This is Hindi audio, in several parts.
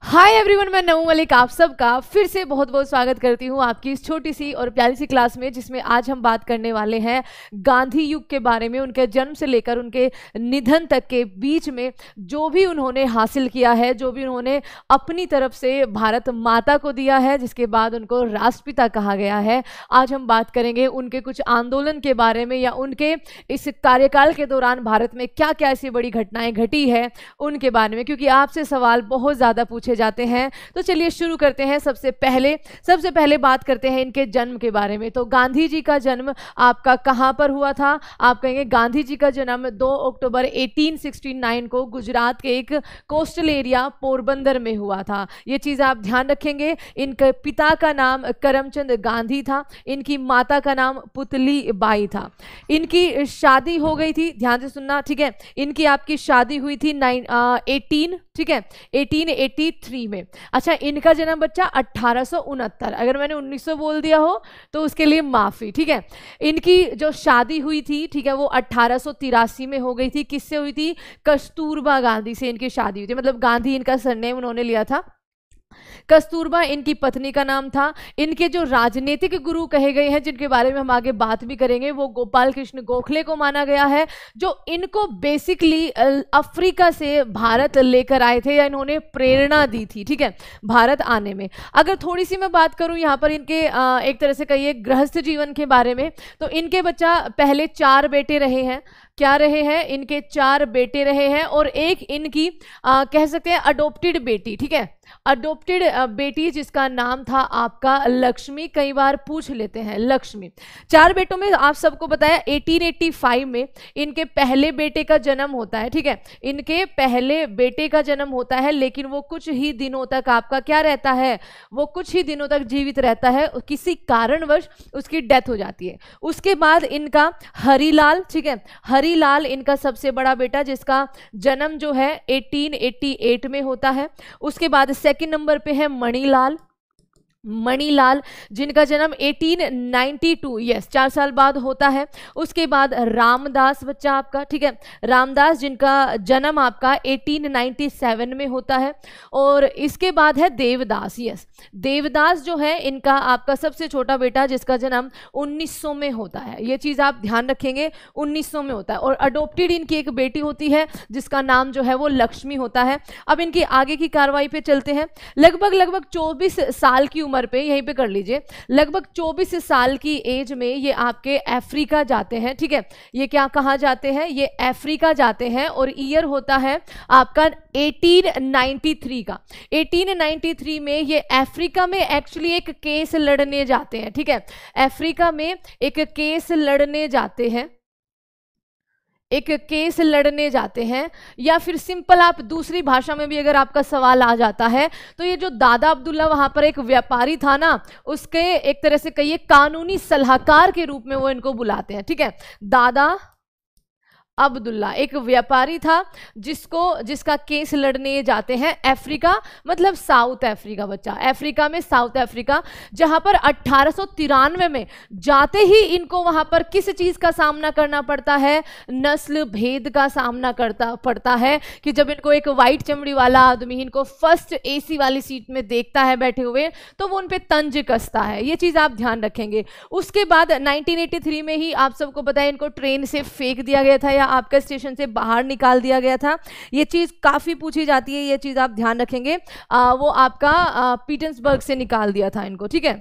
हाय एवरीवन, मैं नऊ मलिक आप सबका फिर से बहुत बहुत स्वागत करती हूँ आपकी इस छोटी सी और प्यारी सी क्लास में, जिसमें आज हम बात करने वाले हैं गांधी युग के बारे में। उनके जन्म से लेकर उनके निधन तक के बीच में जो भी उन्होंने हासिल किया है, जो भी उन्होंने अपनी तरफ से भारत माता को दिया है, जिसके बाद उनको राष्ट्रपिता कहा गया है। आज हम बात करेंगे उनके कुछ आंदोलन के बारे में, या उनके इस कार्यकाल के दौरान भारत में क्या क्या ऐसी बड़ी घटनाएं घटी है उनके बारे में, क्योंकि आपसे सवाल बहुत ज़्यादा पूछे जाते हैं। तो चलिए शुरू करते हैं। सबसे पहले बात करते हैं इनके जन्म के बारे में। तो गांधी जी का जन्म आपका कहां पर हुआ था? आप कहेंगे गांधी जी का जन्म 2 अक्टूबर 1869 को गुजरात के एक कोस्टल एरिया पोरबंदर में हुआ था। ये चीज़ आप ध्यान रखेंगे। इनके पिता का नाम करमचंद गांधी था, इनकी माता का नाम पुतली बाई था। इनकी शादी हो गई थी, ध्यान से सुनना, ठीक है। इनकी आपकी शादी हुई थी 1883 में। अच्छा, इनका जन्म बच्चा 1869, अगर मैंने 1900 बोल दिया हो तो उसके लिए माफी, ठीक है। इनकी जो शादी हुई थी, ठीक है, वो 1883 में हो गई थी। किससे हुई थी? कस्तूरबा गांधी से इनकी शादी हुई थी। मतलब गांधी इनका सरनेम उन्होंने लिया था। कस्तूरबा इनकी पत्नी का नाम था। इनके जो राजनीतिक गुरु कहे गए हैं, जिनके बारे में हम आगे बात भी करेंगे, वो गोपाल कृष्ण गोखले को माना गया है, जो इनको बेसिकली अफ्रीका से भारत लेकर आए थे, या इन्होंने प्रेरणा दी थी, ठीक है, भारत आने में। अगर थोड़ी सी मैं बात करूं यहाँ पर इनके एक तरह से कहिए गृहस्थ जीवन के बारे में, तो इनके बच्चा पहले 4 बेटे रहे हैं। क्या रहे हैं? इनके 4 बेटे रहे हैं, और एक इनकी कह सकते हैं अडोप्टेड बेटी, ठीक है, अडोप्टेड बेटी, जिसका नाम था आपका लक्ष्मी। कई बार पूछ लेते हैं लक्ष्मी। 4 बेटों में आप सबको बताया 1885 में इनके पहले बेटे का जन्म होता है, ठीक है। इनके पहले बेटे का जन्म होता है, लेकिन वो कुछ ही दिनों तक आपका क्या रहता है, वो कुछ ही दिनों तक जीवित रहता है, किसी कारणवश उसकी डेथ हो जाती है। उसके बाद इनका हरिलाल, ठीक है, हरिलाल इनका सबसे बड़ा बेटा, जिसका जन्म जो है 1888 में होता है। उसके बाद सेकंड नंबर पे है मणिलाल, मणिलाल जिनका जन्म 1892, यस, 4 साल बाद होता है। उसके बाद रामदास बच्चा आपका, ठीक है, रामदास जिनका जन्म आपका 1897 में होता है। और इसके बाद है देवदास, यस, देवदास जो है इनका आपका सबसे छोटा बेटा, जिसका जन्म 1900 में होता है। ये चीज़ आप ध्यान रखेंगे, 1900 में होता है। और अडोप्टेड इनकी एक बेटी होती है, जिसका नाम जो है वो लक्ष्मी होता है। अब इनकी आगे की कार्रवाई पे चलते हैं। लगभग 24 साल की उम्र पे, यहीं पे कर लीजिए, लगभग 24 साल की एज में ये आपके अफ्रीका जाते हैं, ठीक है। ये क्या कहाँ जाते हैं? ये अफ्रीका जाते हैं, और ईयर होता है आपका 1893 का। 1893 में ये अफ्रीका में एक्चुअली एक केस लड़ने जाते हैं, ठीक है। अफ्रीका में एक केस लड़ने जाते हैं, एक केस लड़ने जाते हैं, या फिर सिंपल आप दूसरी भाषा में भी अगर आपका सवाल आ जाता है, तो ये जो दादा अब्दुल्ला वहां पर एक व्यापारी था ना, उसके एक तरह से कहिए कानूनी सलाहकार के रूप में वो इनको बुलाते हैं, ठीक है। दादा अब्दुल्ला एक व्यापारी था, जिसका केस लड़ने जाते हैं अफ्रीका, मतलब साउथ अफ्रीका बच्चा, अफ्रीका में साउथ अफ्रीका, जहां पर 1893 में जाते ही इनको वहां पर किस चीज का सामना करना पड़ता है? नस्ल भेद का सामना पड़ता है, कि जब इनको एक वाइट चमड़ी वाला आदमी इनको फर्स्ट एसी वाली सीट में देखता है बैठे हुए, तो वो उन पे तंज कसता है। ये चीज आप ध्यान रखेंगे। उसके बाद 1983 में ही आप सबको पता है इनको ट्रेन से फेंक दिया गया था, या आपका स्टेशन से बाहर निकाल दिया गया था। ये चीज काफी पूछी जाती है, ये चीज आप ध्यान रखेंगे। वो आपका पीटर्सबर्ग से निकाल दिया था इनको, ठीक है,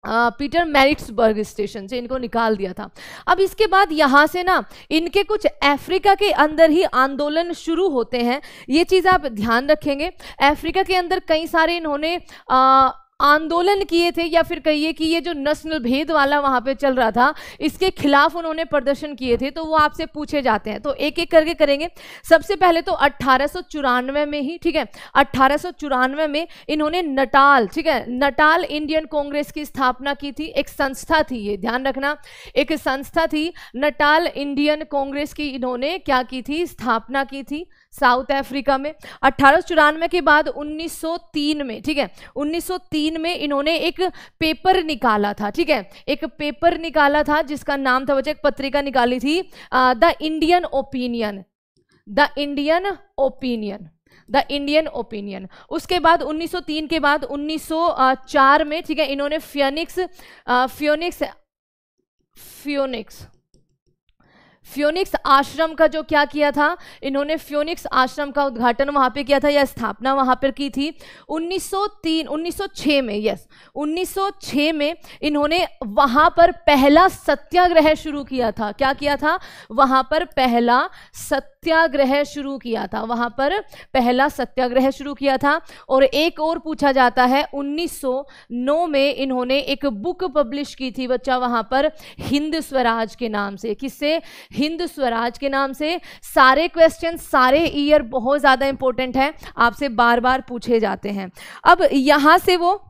पीटर मैरिट्सबर्ग स्टेशन से इनको निकाल दिया था। अब इसके बाद यहाँ से ना इनके कुछ अफ्रीका के अंदर ही आंदोलन शुरू होते हैं। ये चीज़ आप ध्यान रखेंगे। अफ्रीका के अंदर कई सारे इन्होंने आंदोलन किए थे, या फिर कहिए कि ये जो नस्ल भेद वाला वहां पे चल रहा था, इसके खिलाफ उन्होंने प्रदर्शन किए थे। तो वो आपसे पूछे जाते हैं, तो एक एक करके करेंगे। सबसे पहले तो 1894 में ही, ठीक है, 1894 में इन्होंने नटाल, ठीक है, नटाल इंडियन कांग्रेस की स्थापना की थी। एक संस्था थी, ये ध्यान रखना, एक संस्था थी नटाल इंडियन कांग्रेस की, इन्होंने क्या की थी? स्थापना की थी साउथ अफ्रीका में। 1894 के बाद 1903 में, ठीक है, 1903 में इन्होंने एक पेपर निकाला था, ठीक है, एक पेपर निकाला था जिसका नाम था, बच्चे एक पत्रिका निकाली थी, the Indian opinion, the Indian opinion. The Indian opinion. उसके बाद 1903 के बाद 1904 में, ठीक है, इन्होंने फ्योनिक्स आश्रम का जो क्या किया था, इन्होंने फ्योनिक्स आश्रम का उद्घाटन वहां पे किया था या स्थापना वहां पर की थी 1906 में। यस, 1906 में इन्होंने वहां पर पहला सत्याग्रह शुरू किया था। क्या किया था? वहां पर पहला सत्याग्रह शुरू किया था, वहां पर पहला सत्याग्रह शुरू किया था। और एक और पूछा जाता है, 1909 में इन्होंने एक बुक पब्लिश की थी बच्चा वहां पर, हिंद स्वराज के नाम से। किससे? हिंद स्वराज के नाम से। सारे क्वेश्चन सारे ईयर बहुत ज्यादा इंपॉर्टेंट है, आपसे बार बार पूछे जाते हैं। अब यहां से वो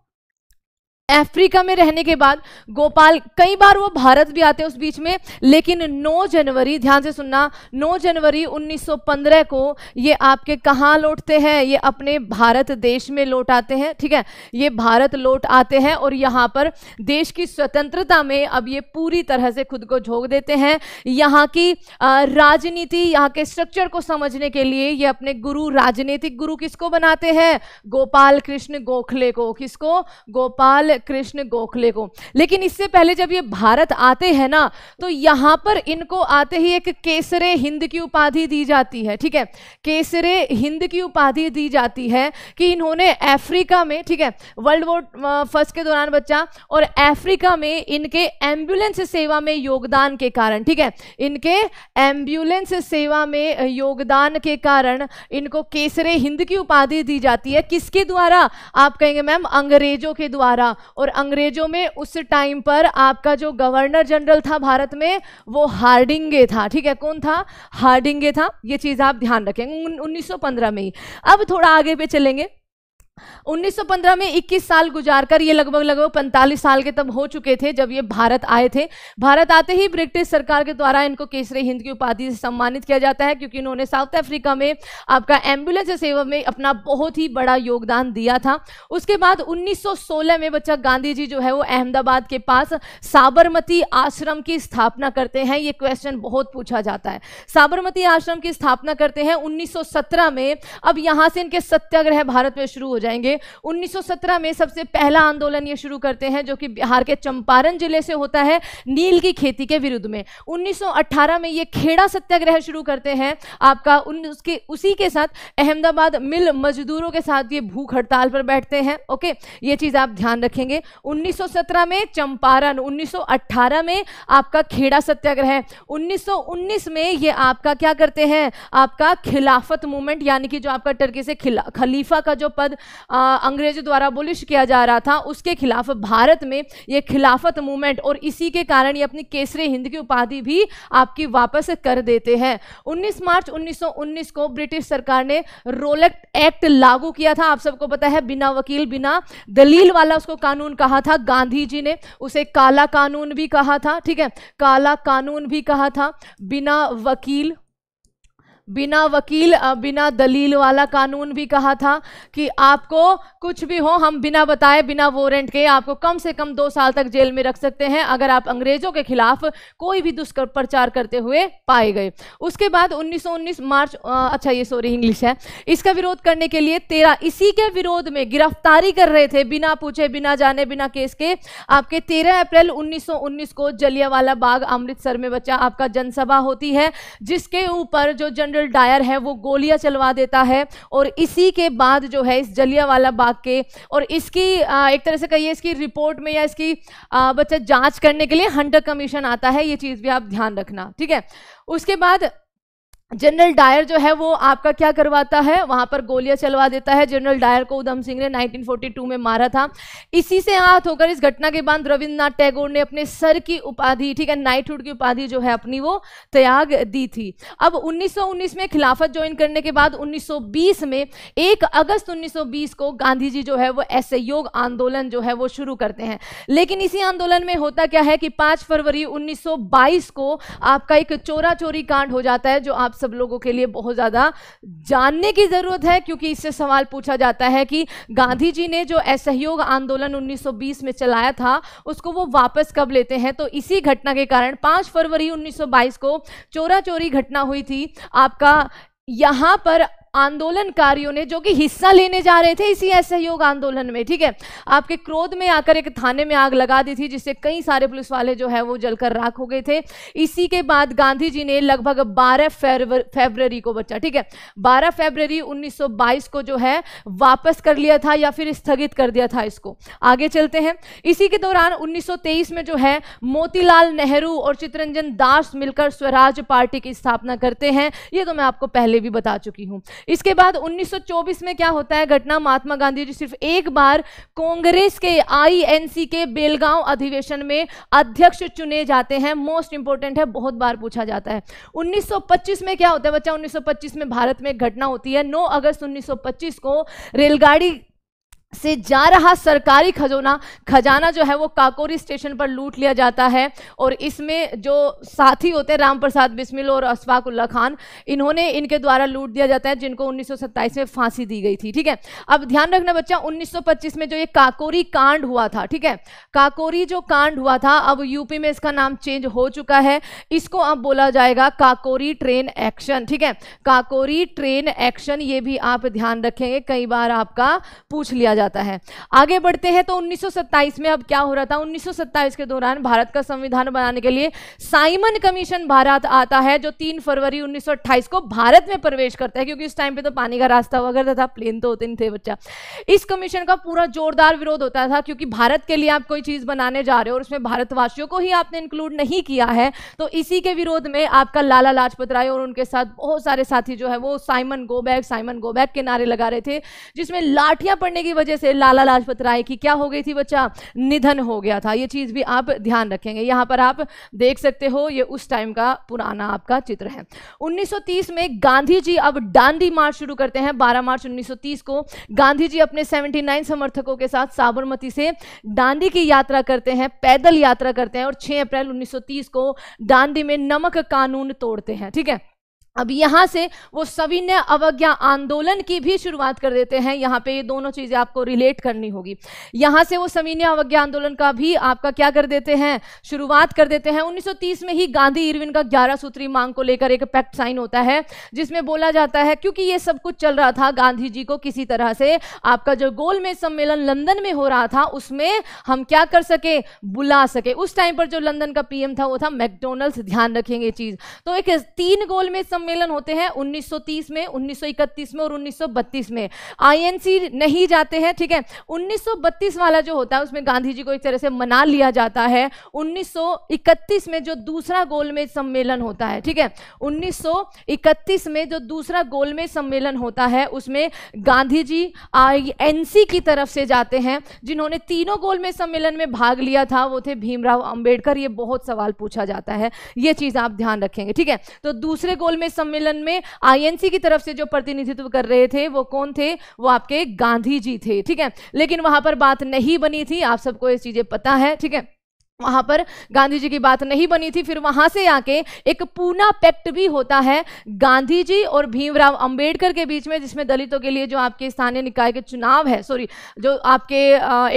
अफ्रीका में रहने के बाद गोपाल, कई बार वो भारत भी आते हैं उस बीच में, लेकिन 9 जनवरी, ध्यान से सुनना, 9 जनवरी 1915 को ये आपके कहाँ लौटते हैं? ये अपने भारत देश में लौट आते हैं, ठीक है, ये भारत लौट आते हैं और यहाँ पर देश की स्वतंत्रता में अब ये पूरी तरह से खुद को झोंक देते हैं। यहाँ की राजनीति, यहाँ के स्ट्रक्चर को समझने के लिए ये अपने गुरु, राजनीतिक गुरु किसको बनाते हैं? गोपाल कृष्ण गोखले को। किसको? गोपाल कृष्ण गोखले को। लेकिन इससे पहले जब ये भारत आते हैं ना, तो यहां पर इनको आते ही एक केसरे हिंद की उपाधि दी जाती है, ठीक है, केसरे हिंद की उपाधि दी जाती है कि इन्होंने अफ्रीका में, ठीक है, वर्ल्ड वॉर फर्स्ट के दौरान बच्चा, और अफ्रीका में इनके एम्बुलेंस सेवा में योगदान के कारण, ठीक है, इनके एम्बुलेंस सेवा में योगदान के कारण इनको केसरे हिंद की उपाधि दी जाती है। किसके द्वारा? आप कहेंगे मैम अंग्रेजों के द्वारा। और अंग्रेजों में उस टाइम पर आपका जो गवर्नर जनरल था भारत में, वो हार्डिंगे था, ठीक है, कौन था? हार्डिंगे था। ये चीज आप ध्यान रखेंगे 1915 में ही। अब थोड़ा आगे पे चलेंगे, 1915 में 21 साल गुजारकर ये लगभग 45 साल के तब हो चुके थे जब ये भारत आए थे। भारत आते ही ब्रिटिश सरकार के द्वारा इनको केसरे हिंद की उपाधि से सम्मानित किया जाता है, क्योंकि इन्होंने साउथ अफ्रीका में आपका एम्बुलेंस सेवा में अपना बहुत ही बड़ा योगदान दिया था। उसके बाद 1916 में बच्चा गांधी जी जो है वो अहमदाबाद के पास साबरमती आश्रम की स्थापना करते हैं। ये क्वेश्चन बहुत पूछा जाता है। साबरमती आश्रम की स्थापना करते हैं 1917 में। अब यहां से इनके सत्याग्रह भारत में शुरू हो जाएंगे। 1917 में सबसे पहला आंदोलन ये शुरू करते हैं जो कि बिहार के चंपारण जिले से होता है, नील की खेती के विरुद्ध में। 1918 में ये खेड़ा सत्याग्रह शुरू करते हैं आपका, उसी के साथ अहमदाबाद मिल मजदूरों के साथ ये भूख हड़ताल पर बैठते हैं। ओके, ये चीज आप ध्यान रखेंगे। 1917 में चंपारण, 1918 में आपका खेड़ा सत्याग्रह, 1919 में ये आपका क्या करते हैं? आपका खिलाफत मूवमेंट, यानी कि जो आपका टर्की से खलीफा का जो पद अंग्रेजों द्वारा अबोलिश किया जा रहा था, उसके खिलाफ भारत में ये खिलाफत मूवमेंट, और इसी के कारण ये अपनी केसरे हिंद की उपाधि भी आपकी वापस कर देते हैं। 19 मार्च 1919 को ब्रिटिश सरकार ने रोलेट एक्ट लागू किया था। आप सबको पता है, बिना वकील बिना दलील वाला उसको कानून कहा था। गांधी जी ने उसे काला कानून भी कहा था, ठीक है, काला कानून भी कहा था। बिना वकील बिना दलील वाला कानून भी कहा था कि आपको कुछ भी हो, हम बिना बताए बिना वारंट के आपको कम से कम 2 साल तक जेल में रख सकते हैं अगर आप अंग्रेजों के खिलाफ कोई भी दुष्प्रचार करते हुए पाए गए। उसके बाद 1919 मार्च, अच्छा ये सॉरी इंग्लिश है, इसका विरोध करने के लिए 13, इसी के विरोध में गिरफ्तारी कर रहे थे बिना पूछे बिना जाने बिना केस के। आपके 13 अप्रैल 1919 को जलियांवाला बाग अमृतसर में बच्चा आपका जनसभा होती है, जिसके ऊपर जो जनरल डायर है वो गोलियां चलवा देता है। और इसी के बाद जो है इस जलियांवाला बाग के, और इसकी एक तरह से कहिए इसकी रिपोर्ट में या इसकी बच्चा जांच करने के लिए हंटर कमीशन आता है। ये चीज भी आप ध्यान रखना, ठीक है। उसके बाद जनरल डायर जो है वो आपका क्या करवाता है, वहां पर गोलियां चलवा देता है। जनरल डायर को उधम सिंह ने 1942 में मारा था। इसी से आहत होकर इस घटना के बाद रविंद्रनाथ टैगोर ने अपने सर की उपाधि, ठीक है, नाइटहुड की उपाधि जो है अपनी वो त्याग दी थी। अब 1919 में खिलाफत ज्वाइन करने के बाद 1920 में 1 अगस्त 1920 को गांधी जी जो है वो असहयोग आंदोलन जो है वो शुरू करते हैं। लेकिन इसी आंदोलन में होता क्या है कि 5 फरवरी 1922 को आपका एक चोरा चोरी कांड हो जाता है, जो आप सब लोगों के लिए बहुत ज्यादा जानने की जरूरत है, क्योंकि इससे सवाल पूछा जाता है कि गांधी जी ने जो असहयोग आंदोलन 1920 में चलाया था उसको वो वापस कब लेते हैं। तो इसी घटना के कारण 5 फरवरी 1922 को चोरा चोरी घटना हुई थी। आपका यहां पर आंदोलनकारियों ने, जो कि हिस्सा लेने जा रहे थे इसी असहयोग आंदोलन में, ठीक है, आपके क्रोध में आकर एक थाने में आग लगा दी थी, जिससे कई सारे पुलिस वाले जो है वो जलकर राख हो गए थे। इसी के बाद गांधी जी ने लगभग 12 फरवरी को बचा, ठीक है, 12 फरवरी 1922 को जो है वापस कर लिया था या फिर स्थगित कर दिया था इसको। आगे चलते हैं। इसी के दौरान 1923 में जो है मोतीलाल नेहरू और चित्तरंजन दास मिलकर स्वराज पार्टी की स्थापना करते हैं। ये तो मैं आपको पहले भी बता चुकी हूं। इसके बाद 1924 में क्या होता है घटना, महात्मा गांधी जी सिर्फ एक बार कांग्रेस के आईएनसी के बेलगांव अधिवेशन में अध्यक्ष चुने जाते हैं। मोस्ट इंपोर्टेंट है, बहुत बार पूछा जाता है। 1925 में क्या होता है बच्चा, 1925 में भारत में एक घटना होती है। 9 अगस्त 1925 को रेलगाड़ी से जा रहा सरकारी खजाना जो है वो काकोरी स्टेशन पर लूट लिया जाता है, और इसमें जो साथी होते हैं राम प्रसाद बिस्मिल और अशफाक उल्ला खान, इनके द्वारा लूट दिया जाता है, जिनको 1927 में फांसी दी गई थी, ठीक है। अब ध्यान रखना बच्चा, 1925 में जो ये काकोरी कांड हुआ था, ठीक है, काकोरी जो कांड हुआ था, अब यूपी में इसका नाम चेंज हो चुका है, इसको अब बोला जाएगा काकोरी ट्रेन एक्शन, ठीक है, काकोरी ट्रेन एक्शन, ये भी आप ध्यान रखेंगे, कई बार आपका पूछ लिया जाता है। आगे बढ़ते हैं तो 1927 में अब क्या हो रहा था, 1927 के दौरान भारत का संविधान बनाने के लिए साइमन कमीशन भारत आता है, जो 3 फरवरी 1928 को भारत में प्रवेश करता है, क्योंकि उस टाइम पे तो पानी का रास्ता वगैरह था, प्लेन तो होते नहीं थे बच्चा। इस कमीशन का पूरा जोरदार विरोध होता था, क्योंकि भारत के लिए आप कोई चीज बनाने जा रहे हो और उसमें भारतवासियों को ही आपने इंक्लूड नहीं किया है, तो इसी के विरोध में आपका लाला लाजपत राय और उनके साथ बहुत सारे साथी जो है वो साइमन गो बैक के नारे लगा रहे थे, जिसमें लाठियां पड़ने की वजह से लाला लाजपत राय की क्या हो गई थी बच्चा, निधन हो गया था। ये चीज भी आप ध्यान रखेंगे। यहां पर आप देख सकते हो, ये उस टाइम का पुराना आपका चित्र है। 1930 में गांधी जी अब डांडी मार्च शुरू करते हैं। 12 मार्च 1930 को गांधी जी अपने 79 समर्थकों के साथ साबरमती से डांडी की यात्रा करते हैं, पैदल यात्रा करते हैं, और 6 अप्रैल 1930 को डांडी में नमक कानून तोड़ते हैं, ठीक है। अब यहां से वो सविनय अवज्ञा आंदोलन की भी शुरुआत कर देते हैं। यहां पे ये दोनों चीजें आपको रिलेट करनी होगी। यहां से वो सविनय अवज्ञा आंदोलन का भी आपका क्या कर देते हैं, शुरुआत कर देते हैं। 1930 में ही गांधी इरविन का 11 सूत्री मांग को लेकर एक पैक्ट साइन होता है, जिसमें बोला जाता है, क्योंकि ये सब कुछ चल रहा था, गांधी जी को किसी तरह से आपका जो गोलमेज सम्मेलन लंदन में हो रहा था उसमें हम क्या कर सके, बुला सके। उस टाइम पर जो लंदन का पीएम था वो था मैकडोनल्ड्स, ध्यान रखेंगे चीज। तो एक 3 गोलमेज सम्मेलन होते हैं 1930 में, 1931 में और 1932 में। आईएनसी नहीं जाते हैं, ठीक है। 1932 वाला जो होता है उसमें गांधी जी को एक तरह से मना लिया जाता है। 1931 में जो दूसरा गोलमेज सम्मेलन होता है, ठीक है, 1931 में जो दूसरा गोलमेज सम्मेलन होता है उसमें गांधी जी आईएनसी की तरफ से जाते हैं। जिन्होंने तीनों गोलमेज सम्मेलन में भाग लिया था वो थे भीमराव अंबेडकर। ये बहुत सवाल पूछा जाता है, ये चीज आप ध्यान रखेंगे, ठीक है। तो दूसरे गोलमेज सम्मेलन में आईएनसी की तरफ से जो प्रतिनिधित्व कर रहे थे वो कौन थे, वो आपके गांधी जी थे, ठीक है। लेकिन वहां पर बात नहीं बनी थी, आप सबको ये चीजें पता है, ठीक है। वहां पर गांधी जी की बात नहीं बनी थी। फिर वहां से आके एक पूना पैक्ट भी होता है गांधी जी और भीमराव अंबेडकर के बीच में, जिसमें दलितों के लिए जो आपके स्थानीय निकाय के चुनाव है, जो आपके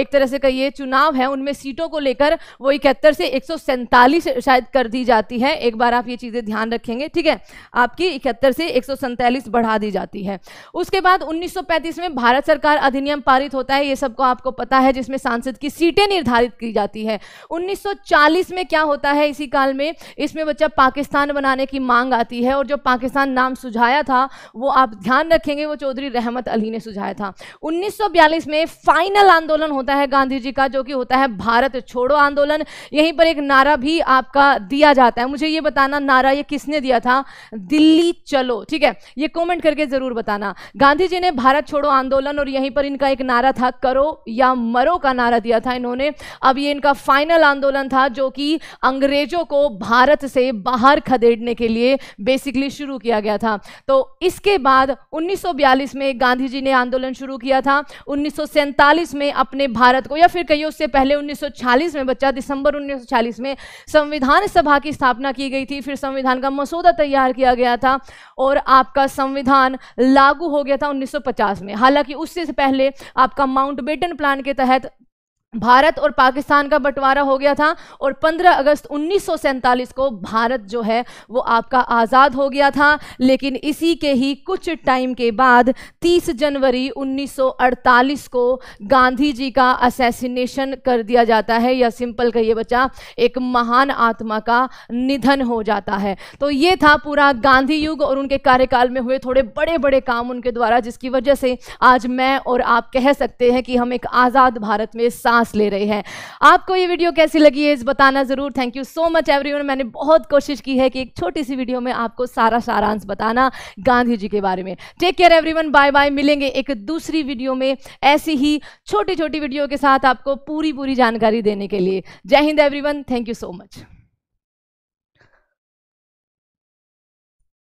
एक तरह से कहिए चुनाव है, उनमें सीटों को लेकर वो 71 से 147 शायद कर दी जाती है। एक बार आप ये चीजें ध्यान रखेंगे, ठीक है, आपकी 71 से 147 बढ़ा दी जाती है। उसके बाद 1935 में भारत सरकार अधिनियम पारित होता है, ये सबको आपको पता है, जिसमें सांसद की सीटें निर्धारित की जाती है। 1940 में क्या होता है, इसी काल में इसमें बच्चा पाकिस्तान बनाने की मांग आती है, और जो पाकिस्तान नाम सुझाया था वो आप ध्यान रखेंगे वो चौधरी रहमत अली ने सुझाया था। 1942 में फाइनल आंदोलन होता है गांधी जी का, जो कि होता है भारत छोड़ो आंदोलन। यहीं पर एक नारा भी आपका दिया जाता है, मुझे ये बताना नारा ये किसने दिया था, दिल्ली चलो, ठीक है, ये कमेंट करके जरूर बताना। गांधी जी ने भारत छोड़ो आंदोलन, और यहीं पर इनका एक नारा था करो या मरो का नारा दिया था इन्होंने। अब ये इनका फाइनल आंदोलन था जो कि अंग्रेजों को भारत से बाहर खदेड़ने के लिए बेसिकली शुरू किया गया था। तो इसके बाद 1942 में गांधी जी ने आंदोलन शुरू किया था। 1947 में अपने भारत को, या फिर कहिए उससे पहले 1946 में बच्चा, दिसंबर 1946 में संविधान सभा की स्थापना की गई थी। फिर संविधान का मसौदा तैयार किया गया था और आपका संविधान लागू हो गया था 1950 में। हालांकि उससे पहले आपका माउंटबेटन प्लान के तहत भारत और पाकिस्तान का बंटवारा हो गया था और 15 अगस्त 1947 को भारत जो है वो आपका आज़ाद हो गया था। लेकिन इसी के ही कुछ टाइम के बाद 30 जनवरी 1948 को गांधी जी का असैसिनेशन कर दिया जाता है, या सिंपल कहिए बच्चा, एक महान आत्मा का निधन हो जाता है। तो ये था पूरा गांधी युग और उनके कार्यकाल में हुए थोड़े बड़े बड़े काम उनके द्वारा, जिसकी वजह से आज मैं और आप कह सकते हैं कि हम एक आज़ाद भारत में सांस ले रहे हैं। आपको ये वीडियो कैसी लगी है इस बताना जरूर। Thank you so much everyone. मैंने बहुत कोशिश की है कि एक छोटी सी वीडियो में आपको सारा सारांश बताना गांधी जी के बारे में। Take care everyone, bye bye. मिलेंगे एक दूसरी वीडियो में ऐसी ही छोटी छोटी वीडियो के साथ आपको पूरी जानकारी देने के लिए। जय Hind everyone, thank you so much.